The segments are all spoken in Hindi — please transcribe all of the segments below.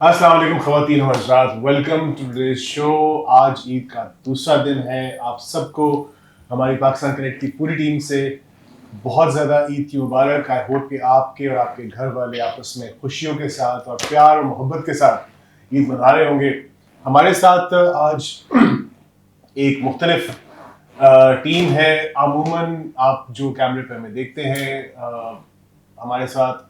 अस्सलाम वालेकुम ख़वातीन और हज़रात, वेलकम टू टुडेज शो। आज ईद का दूसरा दिन है। आप सबको हमारी पाकिस्तान कनेक्ट की पूरी टीम से बहुत ज़्यादा ईद की मुबारक। आई होप कि आपके और आपके घर वाले आपस में खुशियों के साथ और प्यार और मोहब्बत के साथ ईद मना रहे होंगे। हमारे साथ आज एक मुख्तलिफ टीम है। अमूमन आप जो कैमरे पर हमें देखते हैं, हमारे साथ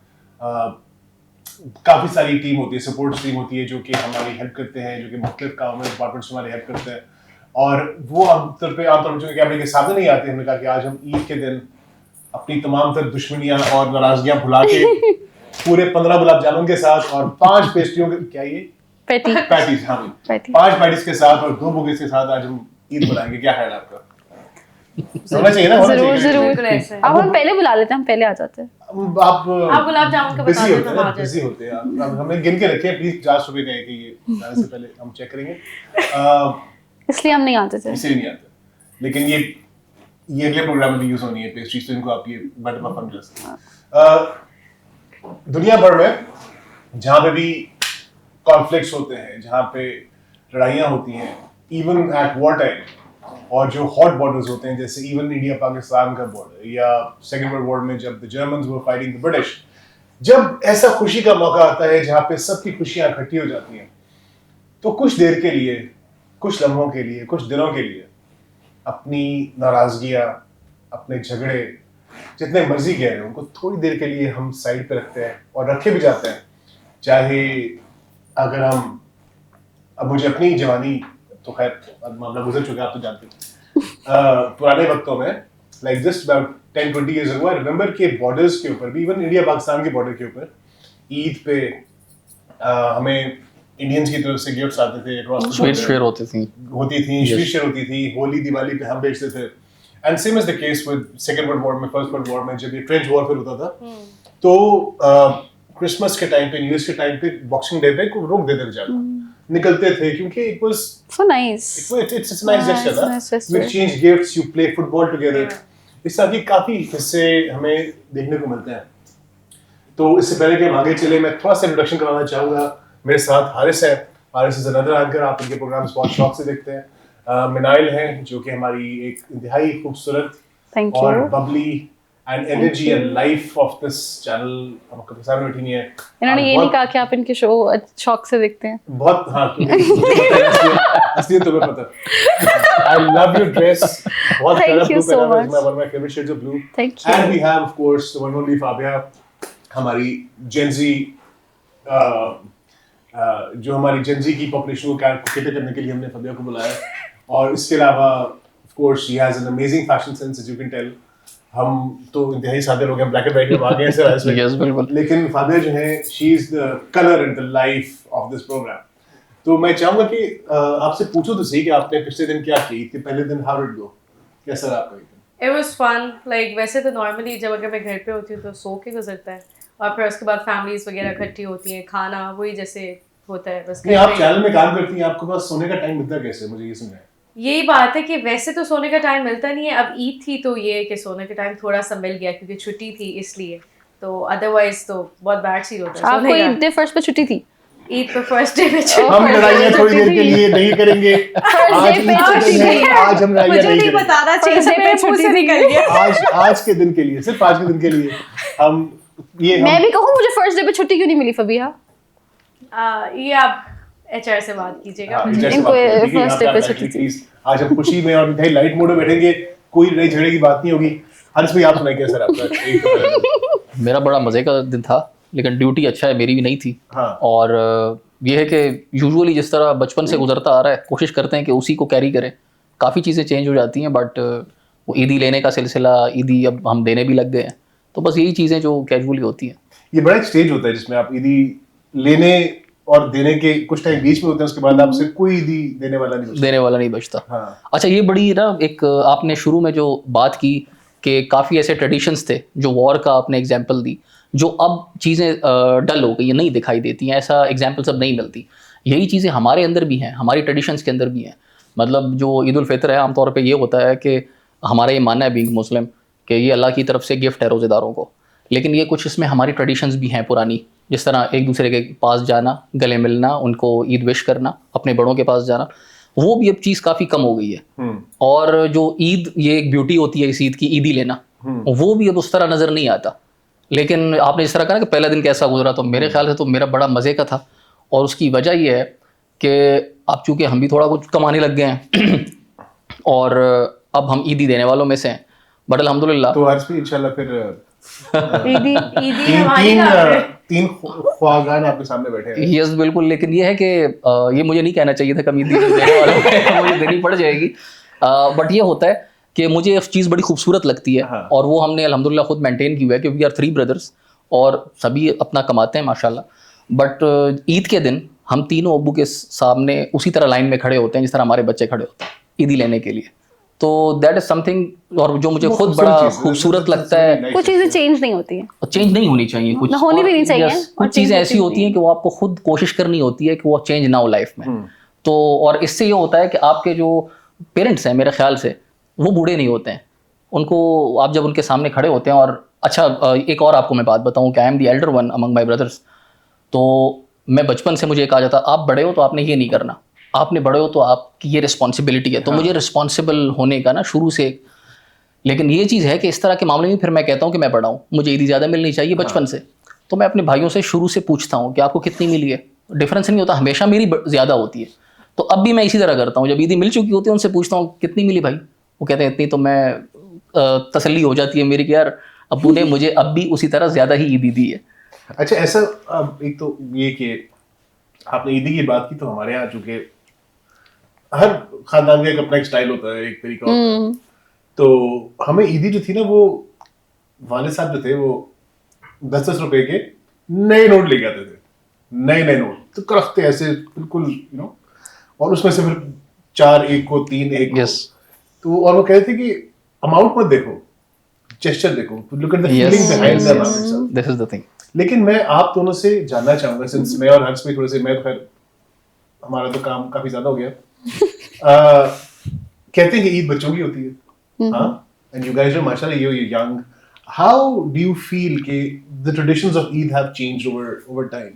काफ़ी सारी टीम होती है, सपोर्ट टीम होती है जो कि हमारी हेल्प करते हैं, जो कि मुख्तलिफ काम में डिपार्टमेंट्स हमारी हेल्प करते हैं। और वो आमतौर पर जो कैमरे के सामने नहीं आते। हमने कहा कि आज हम ईद के दिन अपनी तमाम तर दुश्मनियां और नाराजगियां भुला के पूरे 15 गुलाब जामुन के साथ और 5 पेस्ट्रियों के क्या ये पैटीज, हाँ भाई, 5 पैटीज के साथ और 2 बुगेस के साथ आज हम ईद मनाएंगे। क्या ख्याल है आपका? होना चाहिए ना, होना जरूर चाहिए। जरूर। अब हम पहले बुला लेते हैं, हम पहले आ जाते हैं। आप गुलाब जामुन का बता बिजी दो होते तो हैं, आ बिजी होते हैं। अब हमें गिन के रखिए प्लीज, 50 रुपए गए कि ये जाने से पहले हम चेक करेंगे। इसलिए हम नहीं आते थे। इसलिए नहीं आते, लेकिन ये अगले प्रोग्राम में भी यूज होनी है पेस्ट्रीज, तो इनको आप ये बटन ऑफ कर सकते हैं। दुनिया भर में जहाँ पे भी कॉन्फ्लिक्ट्स होते हैं, जहाँ पे लड़ाइयाँ होती हैं, इवन एट वॉर टाइम, और जो हॉट बॉर्डर्स होते हैं जैसे इवन इंडिया पाकिस्तान का बॉर्डर, या सेकेंड वर्ल्ड वॉर में जब the Germans were fighting the British, जब ऐसा खुशी का मौका आता है जहाँ पे सबकी खुशियाँ इकट्ठी हो जाती हैं, तो कुछ देर के लिए, कुछ लम्हों के लिए, कुछ दिनों के लिए अपनी नाराजगियाँ, अपने झगड़े जितने मर्जी कह रहे हैं उनको थोड़ी देर के लिए हम साइड पे रखते हैं और रखे भी जाते हैं। चाहे अगर हम, अब मुझे अपनी जवानी, तो खैर मामला गुजर चुका है, आप तो जानते हैं। पुराने वक्तों में like just about 10-20 years ago, I remember के बॉर्डर्स के ऊपर भी, इवन इंडिया पाकिस्तान के बॉर्डर के ऊपर ईद पे हमें इंडियंस की तरफ से गिफ्ट्स आते थे अक्रॉस द स्वीट शेयर होती थी स्वीट शेयर होती थी। होली दिवाली पे हम बेचते थे। And same is the case with second world war में, फर्स्ट वर्ल्ड वॉर में जब ये ट्रेंच वॉरफेयर होता था, तो क्रिसमस के टाइम पे, न्यू ईयर के टाइम पे, बॉक्सिंग डे पे को रोक देते थे जाना, निकलते थे, क्योंकि it was So nice. it's a nice gesture, ना? nice gesture. You exchange gifts, you play football together. इस तरह की काफी हिस्से हमें देखने को मिलते हैं। तो इससे पहले कि हम आगे चले, मैं थोड़ा सा इंट्रोडक्शन कराना चाहूँगा। मेरे साथ हारिस है। हारिस इज अनदर एंकर, आप इनके प्रोग्राम्स बहुत शौक से देखते हैं। मिनाइल है जो कि हमारी एक इंतहाई खूबसूरत Thank और you. Babli and energy and life of this channel आपके सामने बैठी नहीं है। इन्होंने ये नहीं कहा कि आप इनके शो शौक से देखते हैं। बहुत, हाँ, असली तुम्हें पता। I love your dress. बहुत Thank प्यारा you blue so पहना है, much. it's one of my favorite shades of blue. Thank you. And we have of course the one and only Fabia, हमारी Gen Z, जो हमारी Gen Z की पॉपुलेशन को कैटर करने के लिए हमने फबिया को बुलाया। और इसके अलावा of course she has an amazing fashion sense, as you can tell. हम तो इंतहाई सादे लोग हैं, ब्लैक एंड व्हाइट में भागे हैं सर। यस बिल्कुल। लेकिन फाबिया जो है, she is the colour and the life of this programme. तो मैं चाहूंगा कि आपसे पूछो तो सही कि आपने पिछले दिन क्या किया, कि पहले दिन हाउ डिड गो, कैसा रहा आपका दिन? It was fun. Like वैसे तो नॉर्मली जब अगर मैं घर पे होती हूँ तो सो के गुजरता है, और फिर उसके बाद फैमिलीज वगैरह इकट्ठी होती हैं, खाना वही जैसे होता है बस। नहीं, आप चैनल में काम करती हैं, आपके पास सोने का टाइम मिलता कैसे, मुझे ये समझाएं। यही बात है कि वैसे तो सोने का टाइम मिलता नहीं है। अब ईद थी तो ये कि सोने का टाइम थोड़ा सा मिल गया क्योंकि छुट्टी थी इसलिए, तो अदरवाइज तो बहुत बैड सीन होता है। आपको ईद डे फर्स्ट पे छुट्टी थी? ईद पे फर्स्ट डे पे हम लड़ाइयाँ थोड़ी देर के लिए नहीं करेंगे। आज day पे छुट्टी नहीं, आज हम लड़ाइयाँ मुझे नहीं नहीं करेंगे। बताना चाहिए, First day पे मेरे मुंह से छुट्टी निकल गया। आज के दिन के लिए, सिर्फ आज के दिन के लिए हम मैं भी कहूँ, मुझे फर्स्ट डे पे छुट्टी क्यों नहीं मिली फबिया? ये आप एचआर से बात कीजिएगा। हाँ, मुझे- जैसे इनको बात करें, ठीक है, first यहाँ day पे आप छुट्टी बैठिए, please। आज हम खुशी में और इंतहाई लाइट मोड में बैठेंगे, कोई लड़ाई झगड़े की बात नहीं होगी। हर्ष भाई, आप सुनाइए सर आपका। मेरा बड़ा मजे का दिन था, लेकिन ड्यूटी अच्छा है, मेरी भी नहीं थी। हाँ। और ये है कि यूजुअली जिस तरह बचपन से गुजरता आ रहा है, कोशिश करते हैं कि उसी को कैरी करें। काफ़ी चीज़ें चेंज हो जाती हैं, बट वो ईदी लेने का सिलसिला, ईदी अब हम देने भी लग गए हैं, तो बस यही चीज़ें जो कैजुअली होती हैं। ये बड़ा एक स्टेज होता है जिसमें आप ईदी लेने और देने के कुछ टाइम बीच में होते हैं, उसके बाद आपसे कोई ईदी देने वाला नहीं बचता। हाँ। अच्छा, ये बड़ी ना एक आपने शुरू में जो बात की कि काफ़ी ऐसे ट्रेडिशंस थे, जो वॉर का आपने एग्जांपल दी, जो अब चीज़ें डल हो गई, नहीं दिखाई देती हैं, ऐसा एग्जांपल सब नहीं मिलती। यही चीज़ें हमारे अंदर भी हैं, हमारी ट्रेडिशंस के अंदर भी हैं। मतलब जो ईद उल फितर है, आमतौर पे ये होता है कि हमारा ये मानना है बीइंग मुस्लिम कि ये अल्लाह की तरफ से गिफ्ट है रोज़ेदारों को, लेकिन ये कुछ इसमें हमारी ट्रेडिशंस भी हैं पुरानी जिस तरह एक दूसरे के पास जाना, गले मिलना, उनको ईद विश करना, अपने बड़ों के पास जाना, वो भी अब चीज़ काफ़ी कम हो गई है। और जो ईद, ये एक ब्यूटी होती है इस ईद की, ईदी लेना, वो भी अब उस तरह नज़र नहीं आता। लेकिन आपने जिस तरह कहा ना कि पहला दिन कैसा गुजरा, तो मेरे ख्याल से तो मेरा बड़ा मज़े का था। और उसकी वजह ये है कि अब चूँकि हम भी थोड़ा कुछ कमाने लग गए हैं और अब हम ईदी देने वालों में से हैं, बट अल्हम्दुलिल्लाह। तो आज भी इंशाल्लाह फिर ईदी ईदी तीन हमारी तीन यहाँ पे। तीन ख्वागान आपके सामने बैठे हैं। यस बिल्कुल, लेकिन ये है कि ये मुझे नहीं कहना चाहिए था कमी देने वालों को, मुझे देनी पड़ जाएगी। बट ये होता है कि मुझे एक चीज़ बड़ी खूबसूरत लगती है, हाँ। और वो हमने अल्हम्दुलिल्लाह खुद मेंटेन की हुआ है कि वी आर 3 ब्रदर्स और सभी अपना कमाते हैं माशाल्लाह। बट ईद के दिन हम तीनों अब्बू के सामने उसी तरह लाइन में खड़े होते हैं जिस तरह हमारे बच्चे खड़े होते हैं ईदी लेने के लिए। तो दैट इज़ समथिंग, और जो मुझे वो खुद खूबसूरत बड़ा चीज़ है, खूबसूरत वो लगता है। nice कुछ है। चीजें चेंज नहीं होती हैं। चेंज नहीं होनी चाहिए कुछ, होनी भी नहीं और चाहिए, yes, और कुछ चीज़ें change ऐसी होती होती भी हैं कि वो आपको खुद कोशिश करनी होती है कि वो चेंज ना हो लाइफ में। हम्म। तो और इससे ये होता है कि आपके जो पेरेंट्स हैं मेरे ख्याल से वो बूढ़े नहीं होते हैं, उनको आप जब उनके सामने खड़े होते हैं। और अच्छा, एक और आपको मैं बात बताऊं कि I am the Elder one among my brothers. तो मैं बचपन से मुझे कहा जाता, आप बड़े हो तो आपने ये नहीं करना, आपने बड़े हो तो आपकी ये रिस्पॉन्सिबिलिटी है। तो मुझे रिस्पॉन्सिबल होने का ना शुरू से, लेकिन ये चीज़ है कि इस तरह के मामले में फिर मैं कहता हूँ कि मैं बड़ा हूँ, मुझे ईदी ज़्यादा मिलनी चाहिए बचपन से। तो मैं अपने भाइयों से शुरू से पूछता हूँ कि आपको कितनी मिली है। डिफरेंस नहीं होता, हमेशा मेरी ज़्यादा होती है। तो अब भी मैं इसी तरह करता हूँ, जब ईदी मिल चुकी होती है उनसे पूछता हूँ कितनी मिली भाई, वो कहते हैं इतनी। तो मैं तसल्ली हो जाती है मेरी कि यार अब्बू ने मुझे अब भी उसी तरह ज़्यादा ही ईदी दी है। अच्छा, ऐसा अब एक तो ये कि आपने ईदी की बात की, तो हमारे यहाँ चूंकि हर खानदान का एक अपना एक स्टाइल होता है, एक तरीका होता है। तो हमें ईदी जो थी ना, वो वाले साहब जो थे वो 10-10 रुपए के नए नोट लेके आते थे, नए नए नोट, तो रखते ऐसे बिल्कुल और उसमें से फिर 4 एक को, 3 एक को। Yes. तो और वो कहते थे कि अमाउंट मत देखो, जेस्चर देखो, look at the feeling behind the amount. This is the thing. लेकिन मैं आप दोनों से जानना चाहूंगा, सिंस मैं और हर्ष भी थोड़े से, मैं तो खैर हमारा तो काम काफी ज्यादा हो गया। कहते हैं कि ईद बच्चों की होती है, हाँ, एंड यू गाइस आर माशाल्लाह you young, how do you feel कि the traditions of Eid have changed over time?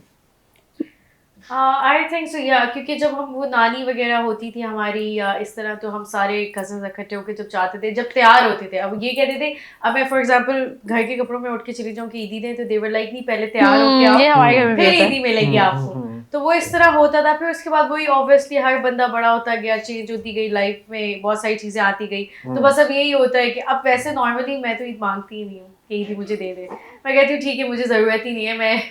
I think so yeah, क्योंकि जब हम वो नानी वगैरह होती थी हमारी या इस तरह, तो हम सारे कजन इकट्ठे होकर जब चाहते थे, जब तैयार होते थे। अब ये कहते थे, अब मैं फॉर एग्जांपल घर के कपड़ों में उठ के चली जाऊँ कि ईदी दें, तो देवर लाइक नहीं, पहले तैयार होके ये हमारे घर आओ में भी फिर होता है। ईदी मिलेगी आपको। तो वो इस तरह होता था। फिर उसके बाद वही ऑब्वियसली हर बंदा बड़ा होता गया, चेंज होती गई लाइफ में, बहुत सारी चीजें आती गई। तो बस अब यही होता है कि अब वैसे नॉर्मली मैं तो ईद मांगती ही नहीं हूँ कि ईदी मुझे दे दे। मैं कहती हूँ ठीक है, मुझे जरूरत ही नहीं है, मैं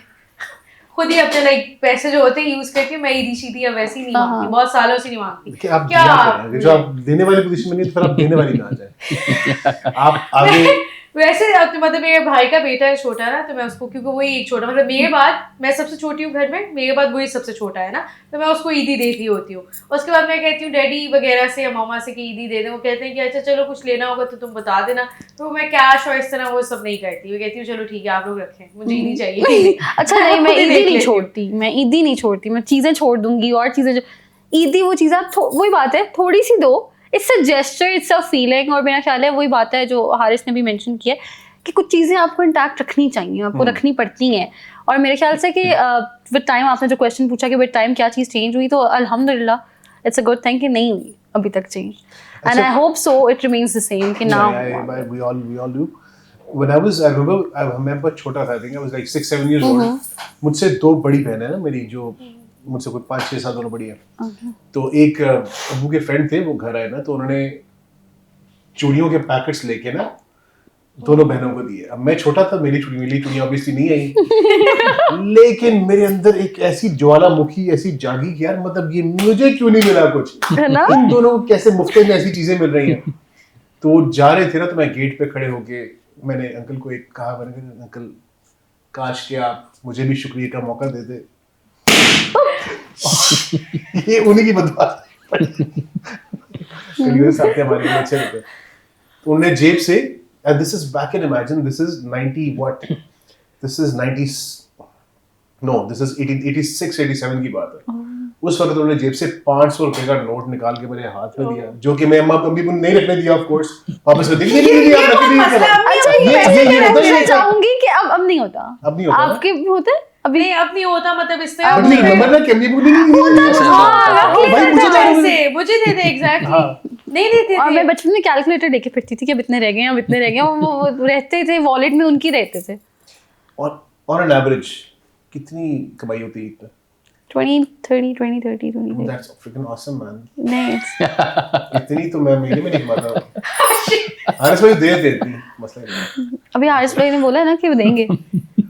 खुद ही अपने लाइक पैसे जो होते हैं यूज करके मैं ईदी शीदी अब वैसे ही नहीं मांगती, बहुत सालों से नहीं मांगती। कि आप दिया करें, जो आप देने वाले पोजीशन में नहीं, तो फिर आप देने वाली कहाँ जाए? आप आगे वैसे अब मतलब मेरे भाई का बेटा है छोटा ना, तो मैं उसको, क्योंकि वही एक छोटा, मतलब मेरे बाद मैं सबसे छोटी हूँ घर में, मेरे बाद वही सबसे छोटा है ना, तो मैं उसको ईदी देती होती हूँ। उसके बाद मैं कहती हूँ डैडी वगैरह से या मामा से कि ईदी दे दें। वो कहते हैं कि अच्छा चलो कुछ लेना होगा तो तुम बता देना। तो मैं कैश और इस तरह वो सब नहीं करती, वो कहती हूँ चलो ठीक है आप लोग रखें, मुझे ईदी चाहिए। अच्छा नहीं, मैं खुद ही ईदी देख नहीं लेती हूँ। छोड़ती, मैं ईदी नहीं छोड़ती, मैं चीजें छोड़ दूंगी और चीजें जो ईदी, वो चीजें आप वही बात है, थोड़ी सी दो, it's a gesture, it's a feeling. और मेरा ख्याल है वही बात है जो हारिस ने भी मेंशन की है कि कुछ चीजें आपको इंटैक्ट रखनी चाहिए, आपको रखनी पड़ती हैं। और मेरे ख्याल से कि विद टाइम, आपने जो क्वेश्चन पूछा कि विद टाइम क्या चीज चेंज हुई, तो अल्हम्दुलिल्लाह इट्स अ गुड थिंग कि नहीं हुई अभी तक change, and I hope so it remains the same कि ना हो। we all do. When I remember छोटा था, I think I was like 6-7 years old. मुझसे 2 बड़ी बहनें हैं ना मेरी, जो मुझसे कोई 5-6 साल दोनों बड़ी हैं। तो एक अब्बू के फ्रेंड थे, वो घर आए ना, तो उन्होंने चूड़ियों के पैकेट्स लेके ना दोनों बहनों को दिए। अब मैं छोटा था, मेरी चूड़ियां ऑब्वियसली नहीं आई, लेकिन मेरे अंदर एक ऐसी ज्वालामुखी ऐसी जागी कि यार मतलब ये मुझे क्यों नहीं मिला कुछ, इन दोनों को कैसे मुफ्त में ऐसी चीजें मिल रही हैं। तो वो जा रहे थे ना, तो मैं गेट पे खड़े होके मैंने अंकल को एक कहा, मैंने कहा अंकल काश के आप मुझे भी शुक्रिया का मौका दे दे। ये उन्हीं की बदबात साथ हमारे लिए अच्छे होते। तो उन्होंने जेब से, and this is back in, imagine this is 90 what, this is 90, no this is 86-87 की बात है। उस वक्त उन्होंने जेब से 500 रुपए का नोट निकाल के मेरे हाथ में दिया, जो कि मैं अम्मी को नहीं रखने दिया, ऑफ कोर्स वापस कर दिया। अच्छा, ये मैं चाहूंगी कि अब नहीं होता, अब नहीं होता, आपके भी होते हैं अभी नहीं अब नहीं होता, मतलब इस तरह अब नहीं नंबर ना कैमरे बुक नहीं हाँ, हाँ, रख भाई लेता मुझे था तो ऐसे, मुझे दे दे एग्जैक्टली, हाँ। नहीं देते और थे। मैं बचपन में कैलकुलेटर लेके फिरती थी कि अब इतने रह गए, अब इतने रह गए, वो रहते थे वॉलेट में, उनकी रहते थे। और ऑन एन एवरेज कितनी कमाई होती है ईद पे? 20 30 20 30 20 दैट्स फ्रिकिंग ऑसम मैन। नहीं इतनी तो मैं महीने में नहीं कमाता। हारिस भाई दे देती मसला नहीं है। अभी हारिस भाई ने बोला है ना कि वो देंगे,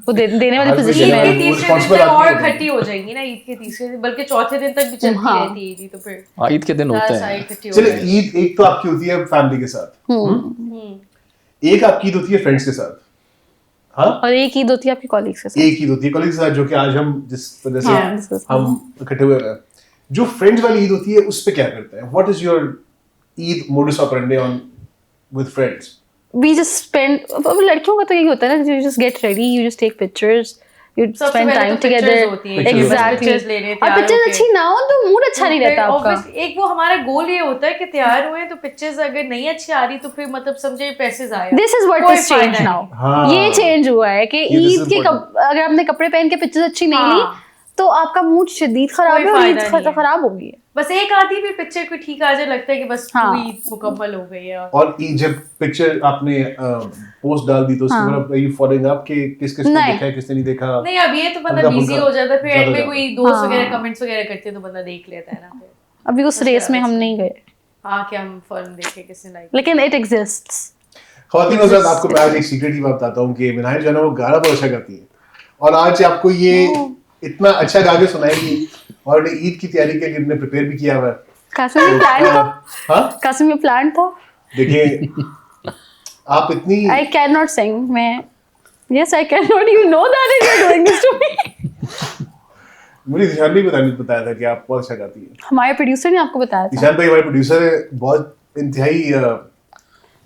वो देने वाली हारिस भाई पोजीशन ईद देने में के है। वाले- तीसरे दिन responsible तक और आदमी होते हैं। खट्टी हो जाएंगी ना, ईद के तीसरे दिन, बल्कि चौथे दिन तक भी चलती हाँ। रहती है ईद, तो फिर हाँ, ईद के दिन होते ज़्यादा हैं। सारी खट्टी हो चलिए जाएगी। ईद एक तो आपकी होती है फैमिली के साथ, एक आपकी ईद होती है फ्रेंड्स के साथ, हाँ, और एक ईद होती है आपके कॉलीग्स के साथ। एक ईद होती है कॉलेज के साथ, जो कि आज हम जिस वजह से हाँ, discuss हम इकट्ठे हुए हैं। जो फ्रेंड्स वाली ईद होती है उस पे क्या करते हैं? What is your Eid modus operandi on with friends? We just spend, अब लड़कियों का तो यही होता है ना, you just get ready, you just take pictures, you सबसे spend पहले time तो pictures together। होती हैं, Pictures Exactly। pictures लेने, और तैयार पिक्चर्स होके। अच्छी ना हो तो मूड अच्छा नहीं रहता फिर आपका। obviously एक वो हमारा गोल ये होता है कि तैयार हुए तो पिक्चर्स अगर नहीं अच्छी आ रही तो फिर मतलब समझे पैसे जाए। This is what कोई has फायदा changed नहीं। now। हाँ। ये चेंज हुआ है कि ये this is ईद के important। अगर आपने कपड़े पहन के पिक्चर्स अच्छी नहीं ली हाँ। तो आपका मूड शदीद खराब कोई है और ईद फायदा नहीं है। खराब होगी है। बस एक आधी भी पिक्चर कोई ठीक आ जाए, लगता है कि बस हाँ। पूरी ईद मुकम्मल हो गई है। और जब पिक्चर आपने पोस्ट डाल दी तो उसके हाँ। बाद यू फॉलोइंग अप कि किस ने नहीं। देखा है किसने नहीं देखा? नहीं अब ये तो बंदा हल्का बिजी फुल्का हो जाता है, फिर एंड में ज्यादा कोई दोस्त हाँ। वगैरह कमेंट्स वगैरह करते हैं तो बंदा देख लेता है ना फिर। अभी उस रेस में हम नहीं गए, हाँ कि हम फॉरन देखे किसने लाइक। लेकिन इट एग्जिस्ट्स। ख़वातीन और हज़रात, आपको मैं आज एक सीक्रेट ही मैं बताता हूँ कि मिनाहिल जो है ना वो गाना बहुत अच्छा गाती है, और आज आपको ये इतना अच्छा गा के सुनाएगी, और ईद की तैयारी के लिए हमने प्रिपेयर भी किया हुआ है। कासिम में प्लान था, हाँ कासिम में प्लान था। देखिए आप इतनी I cannot sing, मैं yes I cannot, you know that and you're doing this to me। मुझे निशान भी बताया था कि आप बहुत अच्छा गाती है। हमारे प्रोड्यूसर ने आपको बताया था, निशान भाई हमारे प्रोड्यूसर है, बहुत इंतहाई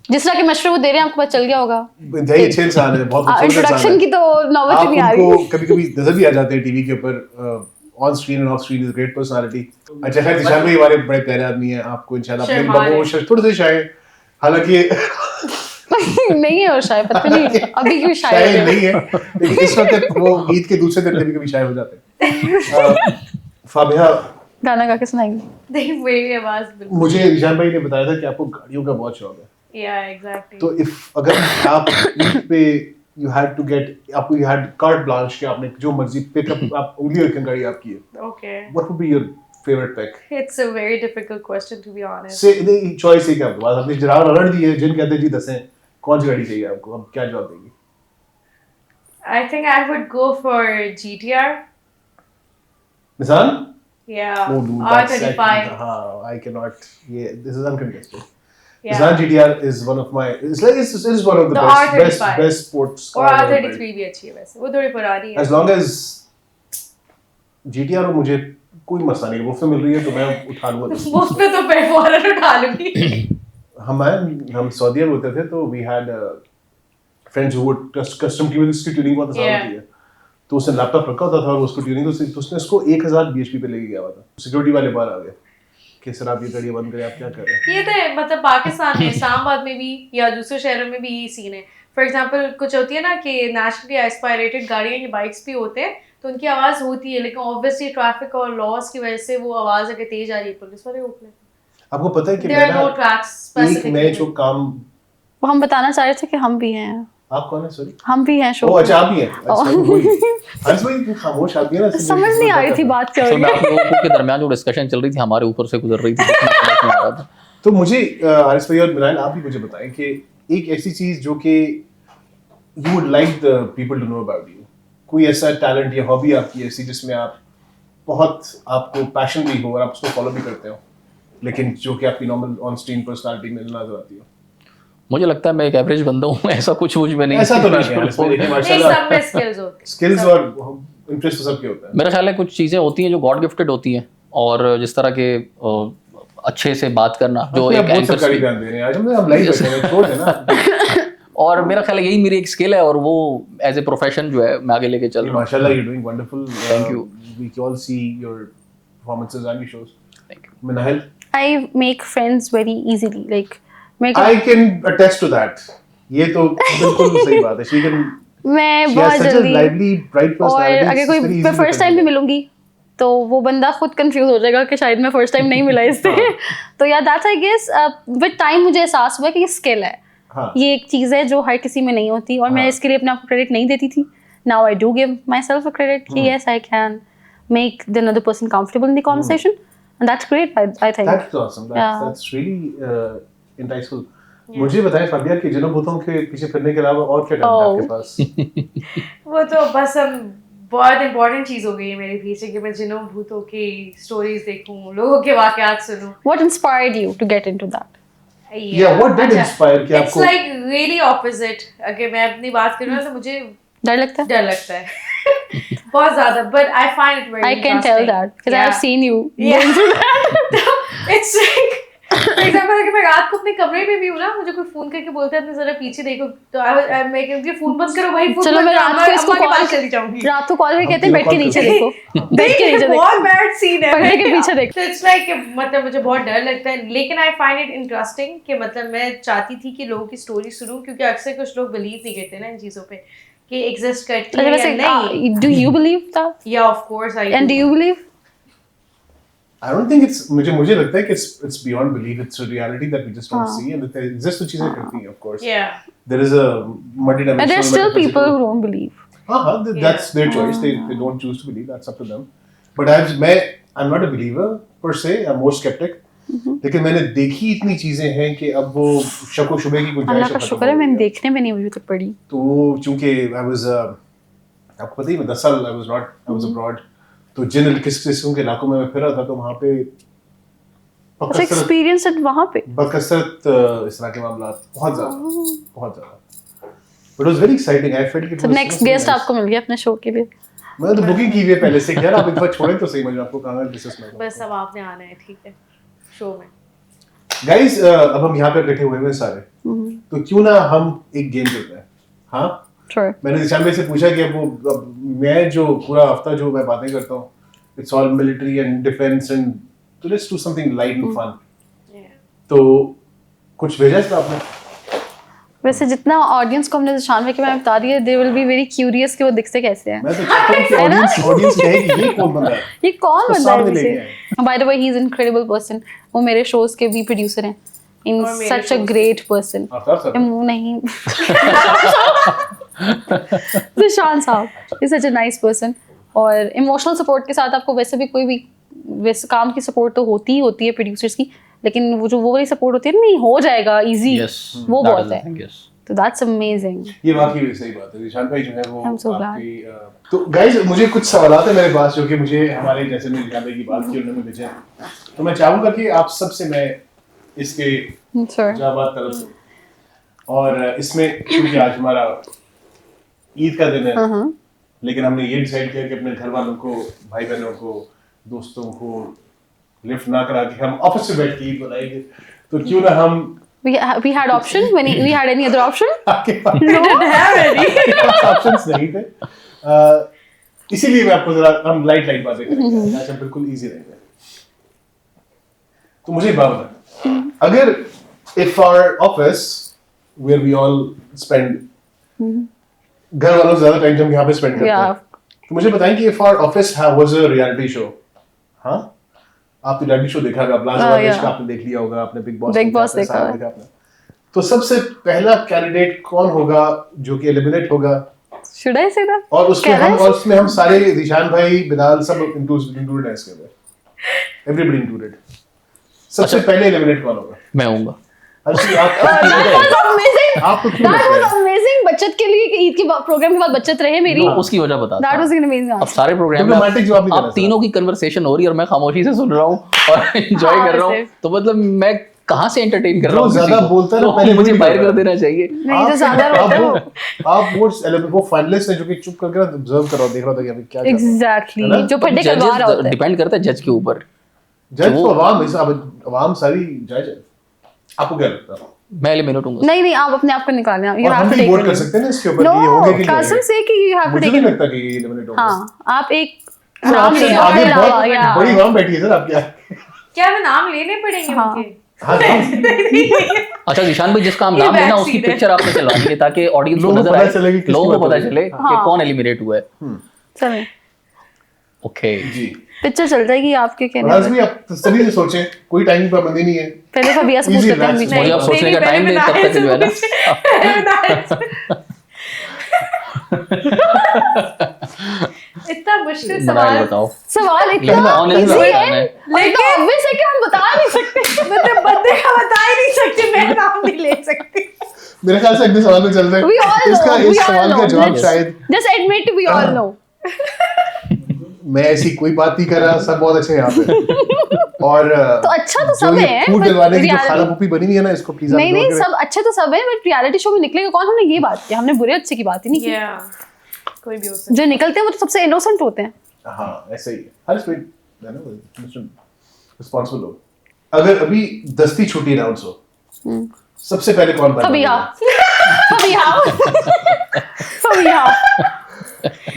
जिस तरह के मशवरे वो दे रहे हैं आपको पता चल गया होगा। इंतहाई अच्छे इंसान है, बहुत खूबसूरत इंसान इंट्रोडक्शन है। की तो नौबत ही नहीं आ आप रही। उनको कभी-कभी नजर भी आ जाते हैं टीवी के ऊपर, on screen end of screen is great personality. अच्छा खैर निशान भाई हमारे बड़े प्यारे आदमी हैं, आपको इंशाल्लाह अपने शर्मा रहे। बाबू थोड़े से शायद, हालांकि नहीं है वो शायद, पता नहीं अभी क्यों शायद शायद नहीं है, लेकिन इस वक्त वो ईद के दूसरे दिन कभी-कभी शायद हो जाते हैं। फाबिहा, गाना गा के सुनाएंगे। नहीं मेरी आवाज बिल्कुल। मुझे निशान भाई ने बताया था कि आपको गाड़ियों का बहुत शौक है, या एग्जैक्टली। तो इफ अगर आप ईद पे यू हैड टू गेट, आपको यू हैड कार्ट ब्लांच कि आपने जो मर्जी पिकअप, आप उंगली रखें गाड़ी आपकी है, okay, what would be your favourite pick? It's a very difficult question to be honest. से नहीं चॉइस है क्या आपके पास? आपने जनाब अलर्ट दी है, जिन कहते हैं जी दसें कौन सी गाड़ी चाहिए आपको, अब क्या जवाब देंगे? I think I would go for GTR। निशान? या Oh, dude, that's R35। हाँ, I cannot. Yeah, this is uncontested. Yeah. Nissan GTR is one of my. It's like it's one of the The best R35. sports. और car I've ever R33 भी अच्छी है वैसे, वो थोड़ी पुरानी built. है। As long as GTR हो, मुझे कोई मसला नहीं, मुफ्त में मिल रही है तो मैं उठा लूंगा। मुफ्त में तो मैं फौरन उठा लूंगी। हम सऊदीया में होते थे तो we had friends who would custom tune इसकी ट्यूनिंग बहुत आसान Yeah. होती है, तो उसने लैपटॉप रखा होता था और उसको ट्यूनिंग, तो उसने इसको 1000 bhp पे लेके गया हुआ था। सिक्योरिटी वाले बाहर आ गए कि सर आप ये गाड़ी बंद करें, आप क्या कर रहे हैं? ये तो है, मतलब पाकिस्तान में इस्लामाबाद में भी या दूसरे शहरों में भी यही सीन है। फॉर एग्जांपल कुछ होती है ना कि नेशनली एस्पायरेटेड गाड़ियाँ या बाइक्स भी होते हैं तो उनकी आवाज़ होती है, लेकिन ऑब्वियसली ट्रैफिक और लॉस की वजह से वो आवाज़ अगर तेज आ रही है पुलिस वाले रोक लेते हैं। आपको पता है कि There are no मेरा tracks एक मैं specifically। जो काम, वो हम बताना चाह रहे थे कि हम भी हैं, आप कौन है सॉरी? हम भी हैं शो। ओ अच्छा आप ही हैं, अच्छा वही हंस भाई तुम खामोश आदमी है ना, इसलिए समझ मुझे नहीं आ रही पता थी था। बात क्या हो असल में रही आप लोगों के दरमियान जो डिस्कशन चल रही थी हमारे ऊपर से गुजर रही थी, तो समझ नहीं आ रहा था। तो मुझे हारिस भाई और मिनाइल आप भी मुझे बताएं कि एक ऐसी चीज जो कि you would like the people to know about you, कोई ऐसा टैलेंट या हॉबी आपकी ऐसी जिसमें आप बहुत आपको पैशन भी हो और आप उसको फॉलो भी करते हो, लेकिन जो कि आपकी नॉर्मल ऑन स्क्रीन पर्सनालिटी में नजर आती हो? मुझे लगता है मैं एक एवरेज बंदा हूँ, ऐसा कुछ मुझ में नहीं। ऐसा तो नहीं है हारिस भाई, देखिए नहीं, माशाल्लाह सब में स्किल्स होते हैं। स्किल्स और इंटरेस्ट सबके होता है। मेरा ख्याल है कुछ चीज़ें होती हैं जो गॉड गिफ्टेड होती हैं, और जिस तरह के अच्छे से बात करना जो अपने आप एक बहुत एंकर सरकारी ध्यान दे रहे हैं आज, हम लाइव बैठे हैं, छोड़ देना। और मेरा ख्याल है यही मेरी एक स्किल है, और वो एज ए प्रोफेशन जो है मैं आगे लेके चल रहा हूँ। माशाल्लाह you doing wonderful, Thank you. We can all see your performances and your shows. Thank you. मिनाइल, I make friends very easily, like मेरे को I can attest to that. ये तो बिल्कुल सही बात है। She can मैं She has बहुत such a जल्दी, lively, bright और personality, अगर it's कोई very easy मैं to फर्स्ट टाइम भी control. मिलूंगी तो वो बंदा खुद कंफ्यूज हो जाएगा कि शायद मैं फर्स्ट टाइम नहीं मिला इससे। तो या that's I guess with time मुझे एहसास हुआ कि ये स्किल है, हाँ. ये एक चीज़ है जो हर किसी में नहीं होती, और मैं हाँ. इसके लिए अपने आप को क्रेडिट नहीं देती थी। Now I do give myself a credit कि yes I can make the another person comfortable in the conversation, and that's great I think. That's awesome. Yeah. That's really enticeful. मुझे बताएं फाबिया कि जिन भूतों के पीछे फिरने के अलावा और क्या टैलेंट है आपके पास? वो तो बस हम बहुत इंपॉर्टेंट चीज हो गई है मेरे पीछे कि मैं जिनों भूतों की स्टोरीज देखूं, लोगों के वाकयात सुनूं। What inspired you to get into that? Yeah, what did inspire कि It's आपको? like really opposite. अगर मैं अपनी बात करूँ ना तो मुझे डर लगता है? डर लगता है बहुत ज्यादा, but I find it very I can tell interesting. that because I have seen you Yeah. going through that. It's like for example अगर मैं रात को अपने कमरे में भी हूँ ना, मुझे कोई फोन करके बोलता है अपने जरा पीछे देखो, तो मैं कहती हूँ फोन बंद करो भाई, फोन चलो बंद मैं करो, रात को इसको अम्मा के पास कॉल चली जाऊंगी। रात को कॉल करके कहते हैं हम बेड के call नीचे करते देखो, बेड के नीचे देखो, बहुत बैड सीन है पर्दे के पीछे देखो। तो इट्स लाइक मतलब मुझे बहुत डर लगता है, लेकिन आई फाइंड इट इंटरेस्टिंग कि मतलब मैं चाहती थी कि लोगों की स्टोरी सुनूं, क्योंकि अक्सर कुछ लोग बिलीव नहीं करते ना इन चीजों पे कि एग्जिस्ट करती है या नहीं। Do you believe that? या of course I And do you believe? I don't think it's मुझे लगता है कि it's beyond belief. It's a reality that we just don't see, and there exist तो चीजें करती हैं, of course. या There is a multi-dimensional. And there's still people metaphysical- who don't believe. हाँ, that's their choice. They don't choose to believe. That's up to them. But I'm not a believer per se. I'm more skeptic. लेकिन मैंने देखी इतनी चीजें हैं कि अब वो शक व शुबे की गुंजाइश अल्लाह का खत्म शुक्र है हो मैंने गई है। देखने में नहीं अभी तक पड़ी। तो चूंकि आपको पता ही मैं 10 साल I was abroad, तो जिन किस किस्म के इलाकों में मैं फिरा था तो वहाँ पे अच्छा एक्सपीरियंस है वहाँ पे। बकसरत इस तरह के मामला बहुत ज़्यादा But it was very exciting. I felt it तो was नेक्स्ट गेस्ट आपको मिल गया अपने शो के लिए। मैंने तो बुकिंग की हुई है पहले से, यार आप एक बार छोड़ें तो सही, मुझे आपको कहाँ डिस्कस में बस अब आपने आना है, ठीक है, शो में। गाइस अब हम यहाँ पे बैठे हुए हैं सारे, तो क्यों ना हम एक गेम खेलते हैं? हाँ, Sure. मैंने निशान भाई से पूछा कि अब मैं जो पूरा हफ्ता जो मैं बातें करता हूँ, it's all military and defence and तो let's do something light and fun. तो कुछ भेजा था आपने? वैसे जितना ऑडियंस को हमने निशान भाई के बारे में बता दिया, they will be very curious कि वो दिखते कैसे हैं। मैं तो चाहता हूँ कि ऑडियंस कहेगी ये कौन बंदा है? ये कौन उसको बंदा है सामने लेके पीछे? By the way he is incredible person. वो मेरे शोज के भी प्रोड्यूसर हैं। इन और मेरे सच अ shows ग्रेट पर्सन। आफ्तार साहब? मुंह नहीं निशान साहब is such a nice person, और इमोशनल सपोर्ट के साथ आपको वैसे भी कोई भी वैसे काम की सपोर्ट तो होती ही होती है प्रोड्यूसर्स की, लेकिन वो वाली सपोर्ट होती है ना, नहीं हो जाएगा इजी, वो बहुत है। तो दैट्स अमेजिंग। ये वाकई में सही बात है। निशान भाई जो है वो I'm so glad. आपकी तो गाइस मुझे कुछ सवालात है मेरे पास जो कि मुझे हमारे जैसे ने निशान भाई की बात की उन्होंने भेजे, तो मैं चाहूंगा कि आप सबसे मैं इसके Sure. जवाब तरफ से, और इसमें क्योंकि आज हमारा ईद का दिन है, लेकिन हमने ये डिसाइड किया कि अपने घर वालों को, भाई बहनों को, दोस्तों को लिफ्ट ना करा के हम ऑफिस में बैठ के ईद मनाएंगे, तो क्यों ना हम We had option when we had any other option? आपके पास No. ऑप्शंस नहीं थे, इसीलिए मैं आपको जरा हम लाइट बातें करेंगे, आज हम बिल्कुल इजी रहेंगे। तो मुझे एक बात बता, अगर if our office where we all spend घर वालों से ज्यादा टाइम हम यहाँ पे स्पेंड करते हैं, तो मुझे बताएं कि if our office was a reality show, हाँ आपने रियलिटी शो देखा होगा, ब्लास्ट का आपने देख लिया होगा, आपने बिग बॉस देखा आपने, तो सबसे पहला कैंडिडेट कौन होगा जो कि एलिमिनेट होगा? Should I say that? और उसमें हम सारे निशान भाई, बिलाल सब इंक्लूडेड हैं इसके अंदर, एवरीबॉडी इंक्लूडेड। सबसे पहले एलिमिनेट कौन होगा? मैं होऊंगा। Arshi That was amazing. आपको क्यों That लगता was है? amazing. बचत के लिए कि ईद के प्रोग्राम के बाद बचत रहे मेरी। तो उसकी वजह बता। That was an amazing अब answer. सारे प्रोग्राम में Diplomatic जवाब नहीं देना आप तीनों की कन्वर्सेशन हो रही है और मैं खामोशी से सुन रहा हूँ और एंजॉय हाँ, कर रहा हूँ, वैसे। तो मतलब मैं कहाँ से एंटरटेन कर रहा हूँ? जो ज्यादा बोलता है ना, तो पहले मुझे वही बाहर करता कर है। देना चाहिए। नहीं जो ज्यादा रोता है वो। आप वो फाइनलिस्ट है जो कि चुप करके ऑब्जर्व कर रहा, देख रहा था कि अभी क्या Exactly. है ना? जो predict करवा रहा होता है। डिपेंड करता है जज के ऊपर। जज तो आवाम सारी जज है। आपको क्या लगता है? मैं एलिमिनेट हूँगा। नहीं आप अपने आप को निकालना। You और हम have to भी take वोट it. कर सकते हैं ना इसके ऊपर No, कि ये होंगे कि नहीं कसम होंगे। से कि you have to मुझे take नहीं it. लगता कि ये एलिमिनेट होगा। हाँ आप एक तो नाम आपसे ले आगे आओ, बहुत या- बड़ी आवाम बैठी है सर आपके यहाँ। क्या मैं नाम लेने पड़ेंगे हाँ। उनके? हाँ अच्छा जीशान भाई, जिसका हम ये नाम लेना back उसकी scene है। पिक्चर आपने चलवा दी है ताकि ऑडियंस को लोगों को नजर पता आए, चले कि किसकी लोगों को बात पता हो रही चले है। कि हाँ। कौन एलिमिनेट हुआ है। चलें ओके जी। पिक्चर चल जाएगी आपके कहने राज पर। भी आप तसल्ली से सोचें, कोई टाइम की पाबंदी नहीं है। पहले फबिया से पूछ Easy, लेते हैं हम relax, बीच में। मुझे अब नहीं, सोचने का नहीं, टाइम पहले दे, तब तक जो है ना इतना मुश्किल बनाए सवाल बताओ। सवाल ये इतना कौन है easy बताना है है? और इतना obvious है कि हम बता नहीं सकते। मतलब बंदे का बता ही नहीं सकती, मैं नाम नहीं ले सकती। मेरे ख्याल से अगले सवाल में चल रहे We all know, इसका we इस all सवाल का know. जवाब Let's शायद just admit we all know. मैं ऐसी कोई बात नहीं कर रहा, सब बहुत अच्छे हैं यहाँ पे। और तो अच्छा तो जो सब ये है, फूड but दिलवाने की जो reality- खाना पुपी बनी हुई है ना, इसको प्लीज नहीं नहीं सब अच्छे तो सब है, बट रियलिटी शो में निकलेगा कौन? हमने ये बात की, हमने बुरे अच्छे की बात ही नहीं की। Yeah, कोई भी हो सकता जो निकलते हैं वो तो सबसे इनोसेंट होते हैं। हाँ ऐसा ही है, हर स्पीड है ना, रिस्पॉन्सिबल हो। अगर अभी दस्ती छुट्टी अनाउंस हो, सबसे पहले कौन बात फबिया फबिया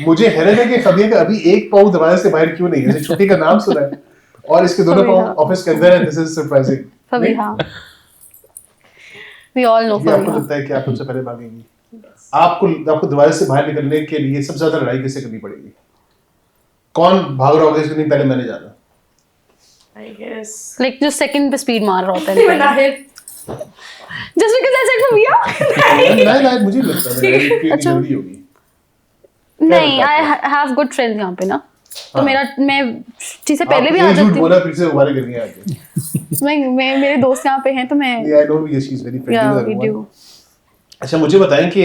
मुझे हैरान है कि फबिया का अभी एक पाँव दरवाजे से बाहर क्यों नहीं है? जैसे छुट्टी का नाम सुना है और इसके दोनों फबिया। पाँव ऑफिस के अंदर है। This is surprising. Fabia we all know ये आपको फबिया। लगता है कि आप सबसे पहले भागेंगी? आपको दरवाजे से बाहर निकलने के लिए सबसे ज्यादा लड़ाई किससे करनी पड़ेगी? कौन भाग रहा होगा इसके नहीं, पहले मैंने जाना। I guess. लाइक जो सेकंड पे स्पीड मार रहा होता है Nahid. Just because I said Fabia. नहीं मुझे नहीं लगता लड़ाई इतनी अच्छा। जल्दी होगी। नहीं आई हैव गुड फ्रेंड्स यहाँ पे ना, तो हाँ। मेरा मैं चीजें पहले भी आ आपने झूठ जाती हूँ। बोला, फिर से दोबारा करनी है आगे। मैं मेरे दोस्त यहाँ पे हैं तो मैं आई नो ये चीज वेरी फ्रेंडली या विद वी एवरीवन। डू। अच्छा मुझे बताएं कि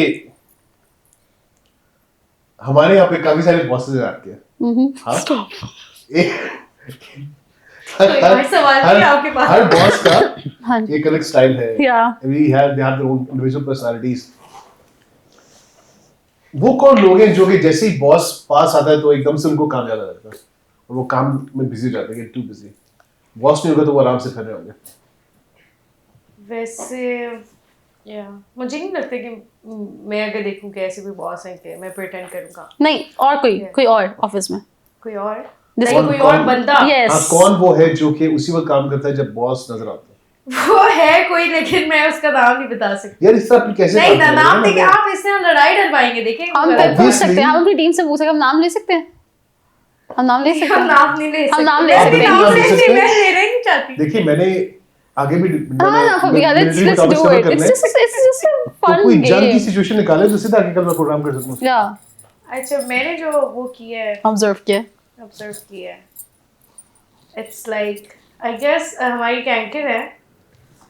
हमारे यहाँ पे काफी सारे बॉसेस हैं आपके। हाँ? कोई सवाल नहीं आपके पास। हर बॉस का हाँ एक अलग स्टाइल है। Yeah. We have they have their own individual personalities. वो कौन लोग हैं जो कि जैसे ही बॉस पास आता है तो एकदम से उनको काम याद आ जाता है और वो काम में बिजी हो जाते हैं, टू बिजी। बॉस नहीं होगा तो वो आराम से कर रहे होंगे। वैसे या मुझे नहीं लगता कि मैं अगर देखूं कि ऐसे कोई बॉस है कि मैं प्रिटेंड करूंगा। नहीं और कोई और ऑफिस में कोई और जिस- नहीं, कोई और बंदा Yes. हाँ, कौन वो है जो कि उसी वक्त काम करता है जब बॉस नजर आता है? वो है कोई, लेकिन मैं उसका नाम नहीं बता सकती। यार इस तरह आप कैसे नहीं काम कर रहे नाम हैं? देखिए, आप इससे हम लड़ाई डलवाएंगे। देखें हम वो फिर गलत- पूछ Obviously. सकते हैं, हम अपनी टीम से पूछ सकते हैं, हम नाम ले सकते हैं, हम नाम ले सकते हम हैं। नाम नहीं ले सकते। हम नाम ले मैं सकते भी हैं। नाम नाम ले ले सकते हैं। मैं लेना ही नहीं चाहती। देखिए मैंने आगे भी हाँ ना Fabia, let's do it. It's just a तो fun कोई जंग की game. सिचुएशन निकाले तो सीधा आगे कल मैं प्रोग्राम कर सकूं। या अच्छा मैंने जो वो किया है, ऑब्जर्व किया। ऑब्जर्व किया है, इट्स लाइक आई गेस हमारी एक एंकर है,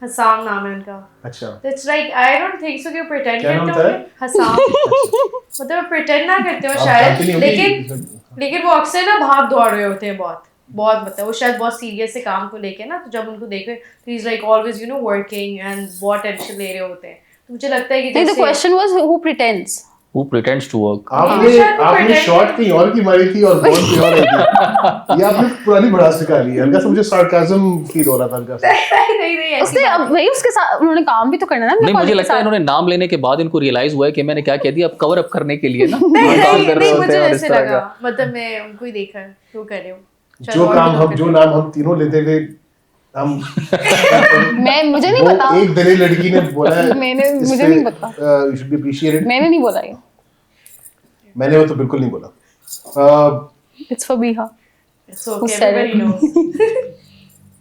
हसाम नाम है उनका। अच्छा it's like I don't think so कि वो प्रिटेंड क्या नाम करते था? होंगे हसाम। मतलब प्रिटेंड ना करते हो आप जानते नहीं शायद, होंगे लेकिन वो अक्सर ना भाग दौड़ रहे होते हैं बहुत बहुत। मतलब वो शायद बहुत सीरियस से काम को लेके ना, तो जब उनको देखे तो is like always you know working and बहुत टेंशन ले रहे होते हैं। तो मुझे लगता है कि नहीं, the जैसे question was who pretends. Who pretends to work? आपने शायद वो आपने pretend- शॉट कहीं और की मारी थी और बॉल कहीं और आई थी। ये आपने पुरानी भड़ास निकाली है। हल्का सा मुझे सार्काज्म फील हो रहा था हल्का सा। नहीं ऐसी उसने बात अब वही उसके साथ उन्होंने काम भी तो करना है ना अपने नहीं मुझे colleague के लगता है साथ। इन्होंने नाम लेने के बाद इनको रियलाइज हुआ है कि मैंने क्या कह दिया, अब कवर अप करने के लिए ना काम नहीं कर रहे होते मुझे हैं और इस ऐसे तरह लगा, का। मतलब मैं उनको ही देखा है क्यों कर रहे हो। चलो जो और काम भी हम लोग जो करते नाम हम तीनों लेते थे हम मुझे नहीं वो पता, एक दलील लड़की ने बोला है मुझे नहीं पता। You should be appreciated. मैंने नहीं बोला ये। मैंने वो तो बिल्कुल नहीं बोला। It's for Biha. हैं। It's okay, Who said it? everybody knows.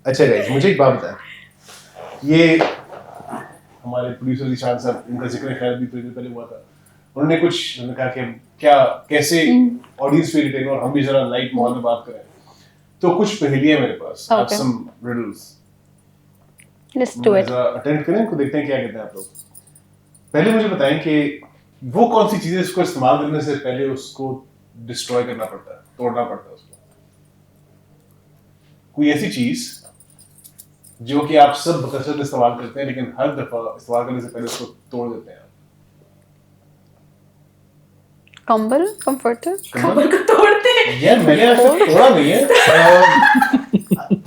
अच्छा गाइस मुझे एक बात बताएं, ये हमारे प्रोड्यूसर ईशान साहब, इनका जिक्र खैर भी थोड़ी देर पहले हुआ था। उन्होंने कहा कि हम क्या कैसे ऑडियंस पे रिटेन और हम भी जरा लाइट माहौल में बात करें। तो कुछ पहेलियां मेरे पास, have Okay. some riddles. Let's do it. जरा अटेंड करें, इनको देखते हैं क्या कहते हैं आप लोग। पहले मुझे बताएं कि वो कौन सी चीजें इसको इस्तेमाल करने से पहले उसको डिस्ट्रॉय करना पड़ता है, तोड़ना पड़ता है उसको। कोई ऐसी चीज जो कि आप सब बकसरत इस्तेमाल करते हैं लेकिन हर दफा इस्तेमाल करने से पहले उसको तोड़ देते हैं। कंबल, कंफर्टर। कमर को तोड़ते हैं। यार मैंने आज तक तोड़ा नहीं है।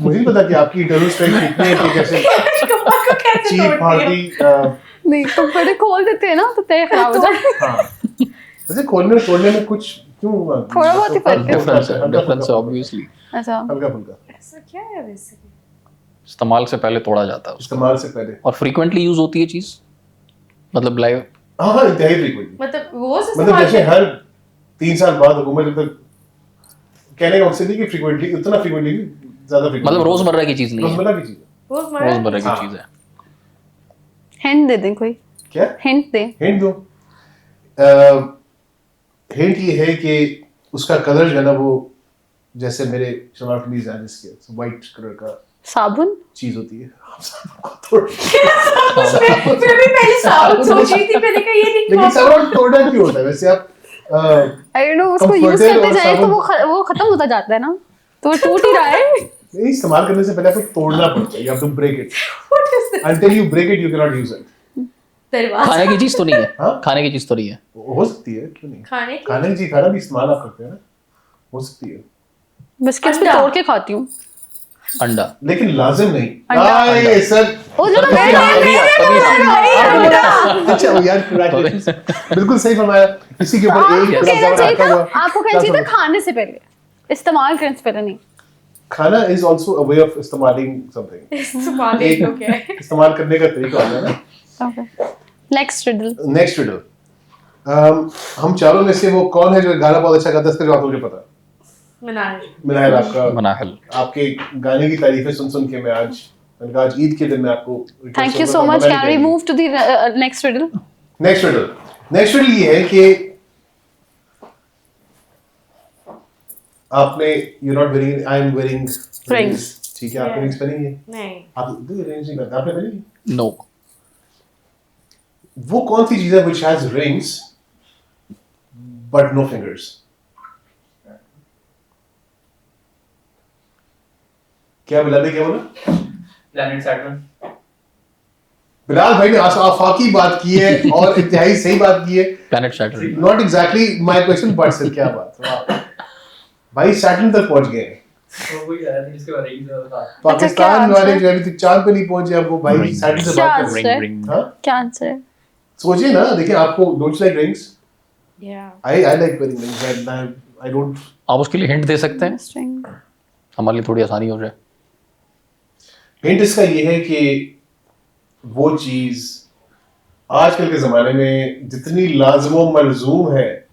मुझे नहीं पता कि आपकी इंटरनल स्ट्रेंथ कितनी है कि कैसे कमर को कैसे चीप तोड़ते हैं? फाड़ती। नहीं, कंफर्टर खोल देते हैं ना तो तय खराब हो जाता है। हाँ वैसे खोलने और तोड़ने में कुछ क्यों थोड़ा बहुत ही फर्क है। डिफरेंस है ऑब्वियसली। ऐसा हल्का फुल्का। ऐसा क्या है वैसे? इस्तेमाल से पहले तोड़ा जाता है उसको। इस्तेमाल से पहले। और फ्रीक्वेंटली यूज होती है चीज, मतलब लाइव। हाँ, इंतहाई फ्रीक्वेंटली। मतलब रोज मतलब इस्तेमाल जैसे हर 3 साल बाद हुकूमत जब तक कहने का मकसद नहीं कि फ्रीक्वेंटली, उतना फ्रीक्वेंटली नहीं, ज्यादा फ्रीक्वेंटली, मतलब रोजमर्रा की चीज नहीं है, रोजमर्रा की चीज है। रोजमर्रा की हाँ। चीज है। हिंट दे दें कोई, क्या हिंट दे। हिंट दो? हिंट ये है कि उसका कलर जो है ना वो जैसे मेरे शलवार कमीज है जिसके व्हाइट कलर का साबुन। चीज होती है। तो मैं भी पहले साबुन सोच रही थी, मैंने कहा ये नहीं लेकिन साबुन तोड़ना क्यों होता है वैसे? आप आई डोंट नो, उसको यूज Comforted करते और जाए तो साबुन- वो खत्म होता जाता है ना, तो वो टूट ही रहा है। नहीं, इस्तेमाल करने से पहले आपको तोड़ना पड़ता है, you have to break it. Until you break it, you cannot use it. दरवाजा खाने की चीज तो नहीं है, हाँ? खाने की चीज तो नहीं है। हो सकती है, क्यों नहीं? खाने की खाने की चीज, खाना भी इस्तेमाल आप करते हैं ना, हो सकती है, बिस्किट्स भी अंडा। तोड़ के खाती हूँ। अंडा। लेकिन लाजिम नहीं। अंडा। आए, सर। ओ जो तभी अच्छा वो यार, congratulations. बिल्कुल सही फरमाया। इसी के ऊपर एक आपको गुलाब कहना जामुन चाहिए आता था, हुआ। आपको कहना चाहिए था खाने से पहले, इस्तेमाल करने से पहले नहीं। खाना is also a way of इस्तेमालिंग something. इस्तेमाल एक हो गया है। इस्तेमाल करने का तरीका होता है ना। Okay, next riddle. Next riddle. हम चारों में से वो कौन है जो गाना बहुत अच्छा गाता है? इसका जवाब मुझे पता है। मिनायल, आपका मनाहल। आपके गाने की तारीफें सुन सुन के मैं आज, मैंने कहा आज ईद के दिन मैं आपको thank you so much. Can we move to the next riddle? Next riddle ये है कि आपने, you not wearing, I am wearing Rings. ठीक है, आपने रिंग्स पहनी है? नहीं आप रिंग्स नहीं पहनते, आपने पहनी है? नो। वो कौन सी चीज है which has rings but no fingers? क्या बिलाल ने क्या बोला? Planet Saturn. बिलाल भाई ने आफाकी बात की है और इंतहाई सही बात की है। Planet Saturn. Not exactly my question but sir क्या बात, वाह भाई, सैटर्न तक पहुंच गए। तो वही आ रहा था जिसके बारे में था। पाकिस्तान क्या वाले आंसर? जो अभी तक चांद पे नहीं पहुंचे, अब वो भाई सैटर्न से क्या बात कर रहे आंसर? हैं। हाँ, क्या आंसर है? सोचिए ना, देखिए आपको, डोंट लाइक रिंग्स? या I like wearing rings and I don't. आप उसके लिए हिंट दे सकते हैं, String. हमारे लिए थोड़ी आसानी हो जाए। हिंट इसका ये है कि वो चीज आजकल के जमाने में जितनी लाजमो मलजूम है,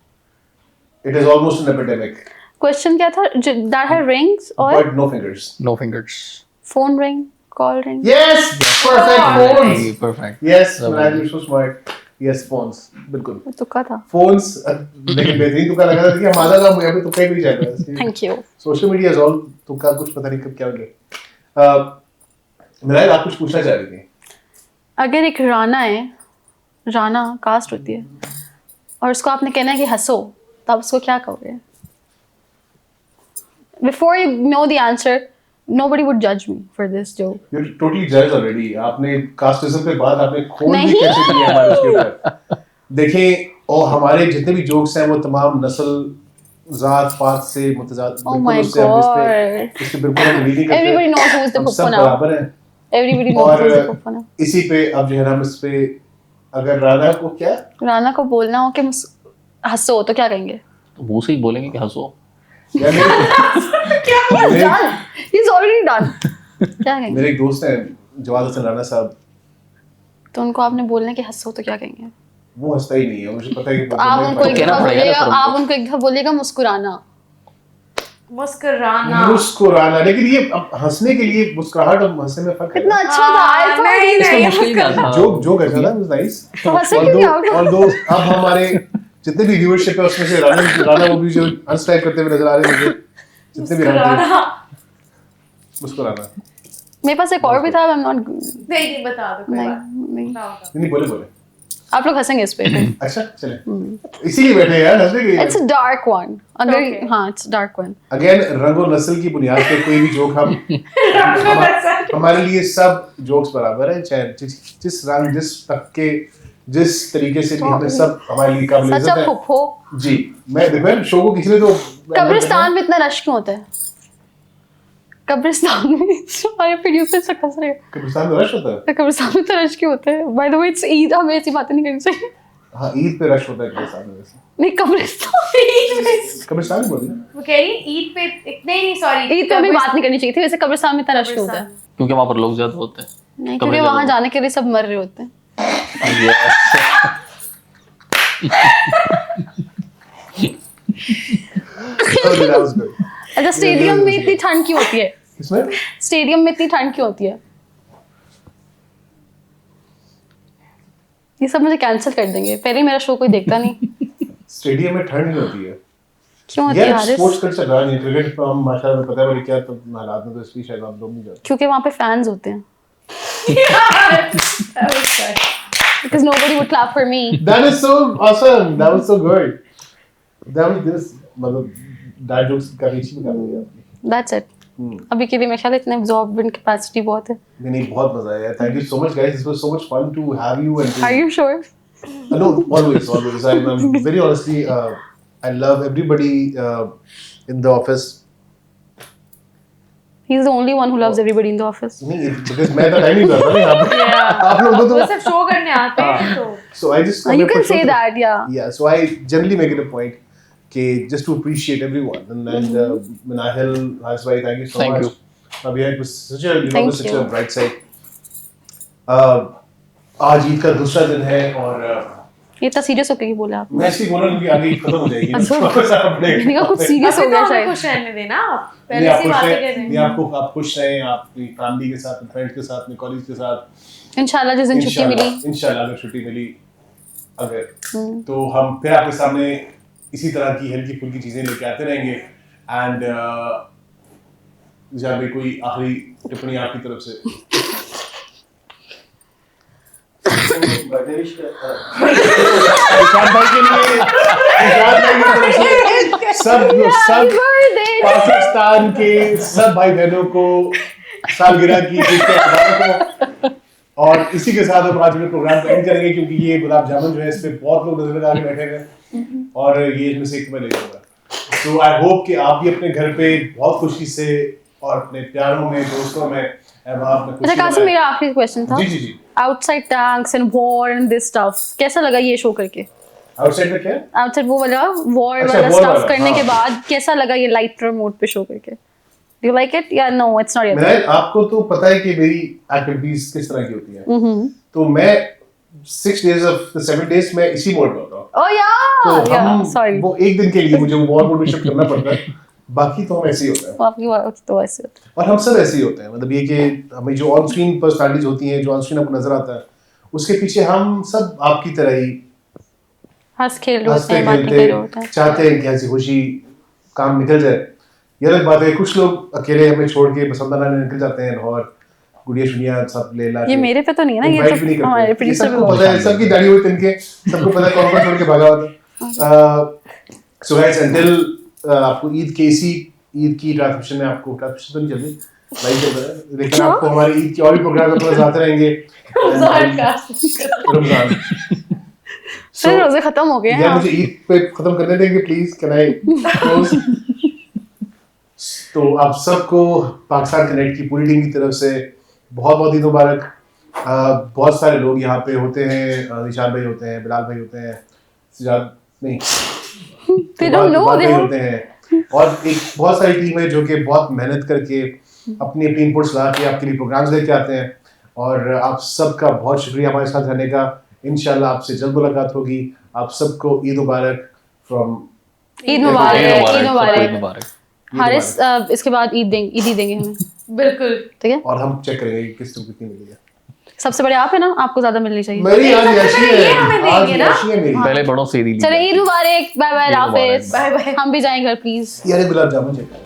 it is almost an epidemic, question क्या था? दैट हैड रिंग्स और but no fingers. No fingers. Phone ring, call ring. Yes, perfect, phones. Perfect. Yes, man you so smart. Yes, phones, बिल्कुल तुक्का था। फोन्स। लेकिन बेहतरीन तुक्का लगा था कि हमारा नाम यहाँ पे तुक्का ही नहीं जाएगा। Thank you. Social media is all तुक्का, कुछ पता नहीं कब क्या हो गया। मिनाल, आप कुछ पूछना चाह रही थी? अगर एक राणा है, राणा कास्ट होती है, और उसको आपने कहना है कि हंसो, तो आप उसको क्या कहोगे? Before you know the answer, nobody would judge me for this joke. You totally जज ऑलरेडी। आपने कास्टिज्म पे बात आपने खोल भी नहीं। कैसे की है हमारे उसके ऊपर। देखें, और हमारे जितने भी जोक्स हैं वो तमाम नस्ल, जात पात से मुतजाद, Oh my उससे हम God. इसके बिल्कुल हम रीडिंग करते हैं। Everybody knows who is the हम सब Puppo now. बराबर हैं। Everybody knows who is the Puppo now. और इसी पे अब जो है ना, हम इस पे अगर राना को क्या राणा को बोलना हो कि हंसो, तो क्या कहेंगे? तो मुंह से ही बोलेंगे कि हंसो। यानी मेरे- Done. He's already done. क्या कहेंगे? मेरे एक दोस्त हैं जवाद हसन राना साहब, तो उनको आपने बोलना है कि हंसो, तो क्या कहेंगे? वो हंसता ही नहीं है, मुझे पता है कि तो आप उनको एक कहना दफा पड़ेगा ना बोलिएगा, फिर उनको। आप उनको एक दफा बोलिएगा मुस्कुराना। मुस्कुराना। मुस्कुराना। लेकिन ये अब हंसने के लिए मुस्कुराहट और हंसने में फर्क है। कितना अच्छा था। I thought नहीं, he- नहीं, मुश्किल क्या था? जोक अच्छा था, वाज नाइस। तो हंसे क्यों नहीं आप? और दो अब हमारे जितने भी व्यूअरशिप है उसमें से राना वो भी जो अनस्ट्राइक करते हुए नजर आ रहे हैं मुझे, जितने भी राना मुस्कुराना। मुस्कुराना। मेरे पास एक और भी था, I'm not नहीं बता दो कोई नहीं बात नहीं बताओ। नहीं बोले बोले। आप लोग हंसेंगे इस पे। अच्छा चले, इसीलिए बैठे हैं यार, हंसने के इट्स अ डार्क वन। अगर Okay. हाँ, इट्स डार्क वन। अगेन रंग और नस्ल की बुनियाद पे कोई भी जोक हमारे लिए सब जोक्स बराबर है, चाहे जिस रंग, जिस तबके, जिस तरीके से भी हमें सब हमारे लिए काबिल सच इज्जत अ है। फुफ्फो। जी, मैं देखो शो को किसी ने तो कब्रिस्तान में इतना रश क्यों होता है? कब्रिस्तान में हमारे प्रोड्यूसर से हंस रहे हैं। कब्रिस्तान में रश होता है। कब्रिस्तान में इतना रश क्यों होता है? By the way, it's Eid, हमें ऐसी बातें नहीं करनी चाहिए। हाँ, ईद पे रश होता है कब्रिस्तान में वैसे। नहीं, कब्रिस्तान कब्रिस्तान ही बोली ना। वो कह रही ईद पे नहीं सॉरी ईद पे हमें बात नहीं करनी चाहिए थी, वैसे कब्रिस्तान में इतना रश क्यों होता है? क्योंकि वहाँ पर लोग ज्यादा होते हैं। नहीं, क्योंकि वहां जाने के लिए सब मर रहे होते हैं। That was good. अच्छा, स्टेडियम में इतनी ठंड क्यों होती है? इसमें स्टेडियम में इतनी ठंड क्यों होती है? ये सब मुझे कैंसिल कर देंगे, पहले मेरा शो कोई देखता नहीं। स्टेडियम में ठंड नहीं होती है क्यों होती है यार, हारिस? स्पोर्ट्स कल्चर रहा नहीं, क्रिकेट तो हम माशाल्लाह में पता है बड़ी क्या, तो हालात में तो इसलिए शायद हम लोग नहीं जाते। क्योंकि वहाँ पे फैंस होते हैं। That was fun. Because nobody would clap for me. That is so awesome. That was so good. That was this, मतलब dad jokes करनी चाहिए करनी है। That's it. अभी के लिए मेरे ख्याल इतने absorbent capacity बहुत है। नहीं, बहुत मजा आया। Thank you so much guys. This was so much fun to have you and to, Are you sure? No, always. I'm very honestly, I love everybody in the office. He's the only one who loves everybody in the office. नहीं, because मैं तो टाइम नहीं करता ना यहाँ पे। आप लोग को वो तो सब शो करने आते हैं तो So I just You can say that, yeah. Yeah, so I generally make it a point कि just to appreciate everyone and Manahil, Haris bhai, thank you so Thank much. you. Abhi it was such a Thank such you. a bright side. आज ईद का दूसरा दिन है और ये इतना सीरियस होकर क्यों बोला आप? मैं इसलिए बोल रहा हूँ कि आगे ईद खत्म हो जाएगी। अच्छा। अपने- मैंने कहा कुछ सीरियस हो अभी तो गया हमें शायद। खुश रहने देना आप नहीं, पहले आप से खुश बातें रहें, कर रहे नहीं, हैं आप खुश रहें, आपकी फैमिली के साथ, फ्रेंड्स के साथ, अपने कॉलेज के साथ। इंशाल्लाह जिस दिन छुट्टी मिली। इंशाल्लाह अगर छुट्टी मिली अगर तो हम फिर आपके सामने इसी तरह की हल्की फुल्की चीजें लेके आते रहेंगे। एंड जब भी कोई आखिरी टिप्पणी आपकी तरफ से। निशान भाई के लिए, निशान भाई की तरफ से सब पाकिस्तान के सब भाई बहनों को सालगिरह की मुबारक हो। और इसी के साथ हम आज में प्रोग्राम को एंड करेंगे क्योंकि ये गुलाब जामुन जो है इस पे बहुत लोग नजर लगा के बैठे हैं और ये इसमें से एक मैं ले जाऊंगा। तो आई होप कि आप भी अपने घर पे बहुत खुशी से और अपने प्यारों में, दोस्तों में अच्छा कासिम, मेरा आखिरी क्वेश्चन था। जी जी जी। Outside tanks and war and this stuff कैसा लगा ये शो करके? आउटसाइड में क्या? आउटसाइड वो वाला वॉर अच्छा, वाला war स्टफ वाला, करने हाँ। के बाद कैसा लगा ये लाइटर मोड पे शो करके? डू यू लाइक इट या नो इट्स नॉट मैं योर? आपको तो पता है कि मेरी एक्टिविटीज किस तरह की होती हैं। तो मैं 6 days of the 7 days में इसी मोड में होता हूँ। ओह तो या हम सॉरी, वो एक दिन के लिए मुझे वॉर मोड में शिफ्ट करना पड़ता है, बाकी तो हम ऐसे ही होते हैं। आपकी बात तो ऐसे होता है। और हम सब ऐसे ही होते हैं, मतलब ये कि हमें जो ऑन स्क्रीन पर्सनालिटीज होती हैं, जो ऑन स्क्रीन आपको नजर आता है, उसके पीछे हम सब आपकी तरह ही हंस खेल रहे होते हंसते हैं, बातें कर रहे होते खेलते हैं। चाहते हैं कि हंसी खुशी काम निकल जाए। ये अलग बात है, कुछ लोग अकेले हमें छोड़ के बसंत निकल जाते हैं और गुड़िया शुड़िया सब ले ला ये मेरे पे तो नहीं है ना, ये invite भी नहीं तो करते। हमारे ये प्रोड्यूसर सबको पे पता है, सबकी दाढ़ी हुई तिनके, सबको पता है कौन कौन छोड़ के भागा होता है। सो गाइस अंटिल आपको ईद की ट्रांसमिशन में, आपको ट्रांसमिशन तो नहीं चल रही, लाइव चल रहा है, लेकिन आपको हमारी ईद के और भी प्रोग्राम अपने साथ आते रहेंगे। रमजान सर रोजे खत्म हो गए हैं। यार मुझे ईद पे खत्म करने देंगे प्लीज, कैन आई क्लोज? तो आप सबको पाकिस्तान कनेक्ट की पूरी टीम की तरफ से बहुत बहुत ईद मुबारक। बहुत सारे लोग यहाँ पे होते हैं, निशान भाई होते हैं, बिलाल भाई होते हैं, सिजाद नहीं, They don't know, Iqbal they भाई don't- होते हैं, और एक बहुत सारी टीम है जो कि बहुत मेहनत करके अपनी अपनी इनपुट्स ला के आपके लिए प्रोग्राम्स लेके आते हैं। और आप सबका बहुत शुक्रिया हमारे साथ रहने का। इंशाल्लाह आपसे जल्द मुलाकात होगी। आप सबको ईद मुबारक फ्रॉम ईद मुबारक, ईद सबको मुबारक। ईद मुबारक। हारिस इसके बाद ईद ही देंगे हमें, बिल्कुल। ठीक है? और हम चेक करेंगे कि किस तुम कितनी मिली है। सबसे बड़े आप है ना, आपको ज्यादा मिलनी चाहिए। मेरी आज सबसे याशी पहले है, ये हमें आज देंगे ना। याशी है मेरी। पहले बड़ों से ईद चलो ईद मुबारक, बाय बाय, ईद मुबारक, हाफिज। Bye bye. हम भी जाएं घर प्लीज। यार गुलाब जामुन चेक करें।